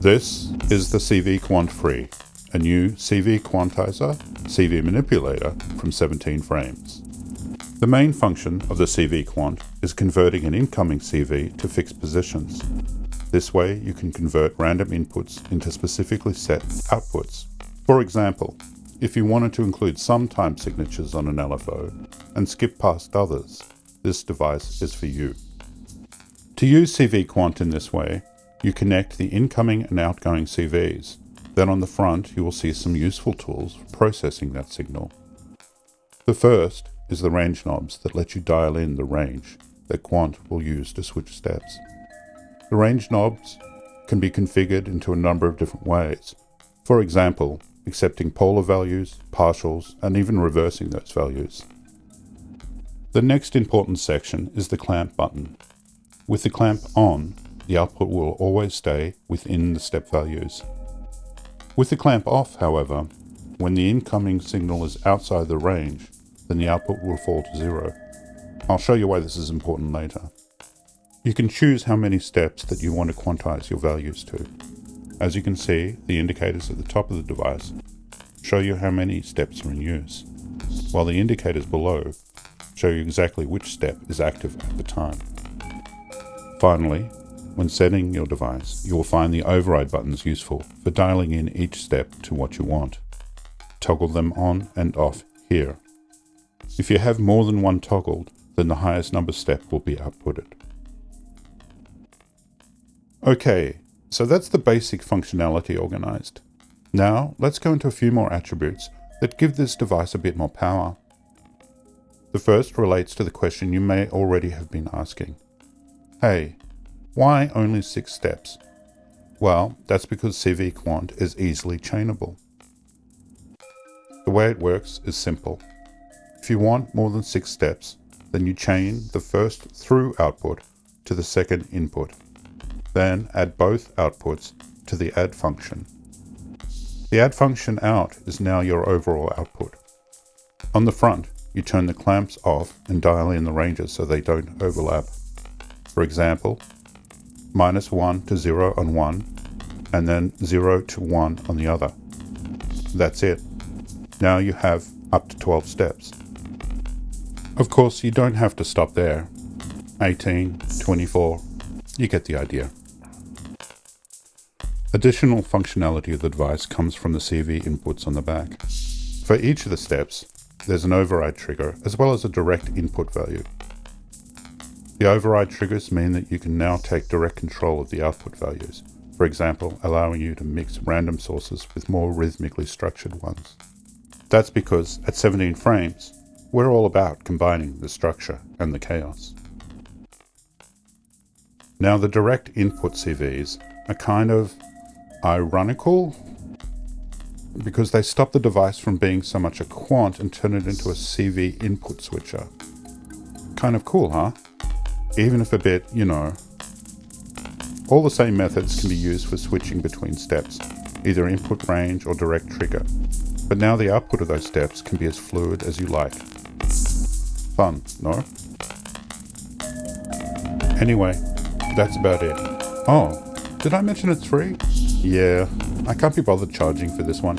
This is the CV Quant Free, a new CV quantizer, CV manipulator from 17 frames. The main function of the CV Quant is converting an incoming CV to fixed positions. This way you can convert random inputs into specifically set outputs. For example, if you wanted to include some time signatures on an LFO and skip past others, this device is for you. To use CV Quant in this way, you connect the incoming and outgoing CVs. Then on the front, you will see some useful tools for processing that signal. The first is the range knobs that let you dial in the range that Quant will use to switch steps. The range knobs can be configured into a number of different ways. For example, accepting polar values, partials, and even reversing those values. The next important section is the clamp button. With the clamp on, the output will always stay within the step values. With the clamp off, however, when the incoming signal is outside the range, then the output will fall to 0. I'll show you why this is important later. You can choose how many steps that you want to quantize your values to. As you can see, the indicators at the top of the device show you how many steps are in use, while the indicators below show you exactly which step is active at the time. Finally, when setting your device, you will find the override buttons useful for dialing in each step to what you want. Toggle them on and off here. If you have more than one toggled, then the highest number step will be outputted. Okay, so that's the basic functionality organized. Now, let's go into a few more attributes that give this device a bit more power. The first relates to the question you may already have been asking. Hey, why only 6 steps? Well, that's because CV Quant is easily chainable. The way it works is simple. If you want more than 6 steps, then you chain the first through output to the second input. Then add both outputs to the add function. The add function out is now your overall output. On the front, you turn the clamps off and dial in the ranges so they don't overlap. For example, -1 to 0 on one, and then 0 to 1 on the other. That's it. Now you have up to 12 steps. Of course, you don't have to stop there. 18, 24, you get the idea. Additional functionality of the device comes from the CV inputs on the back. For each of the steps, there's an override trigger as well as a direct input value. The override triggers mean that you can now take direct control of the output values, for example, allowing you to mix random sources with more rhythmically structured ones. That's because at 17 frames, we're all about combining the structure and the chaos. Now the direct input CVs are kind of ironical because they stop the device from being so much a quant and turn it into a CV input switcher. Kind of cool, huh? Even if a bit, All the same methods can be used for switching between steps, either input range or direct trigger. But now the output of those steps can be as fluid as you like. Fun, no? Anyway, that's about it. Oh, did I mention it's free? Yeah, I can't be bothered charging for this one.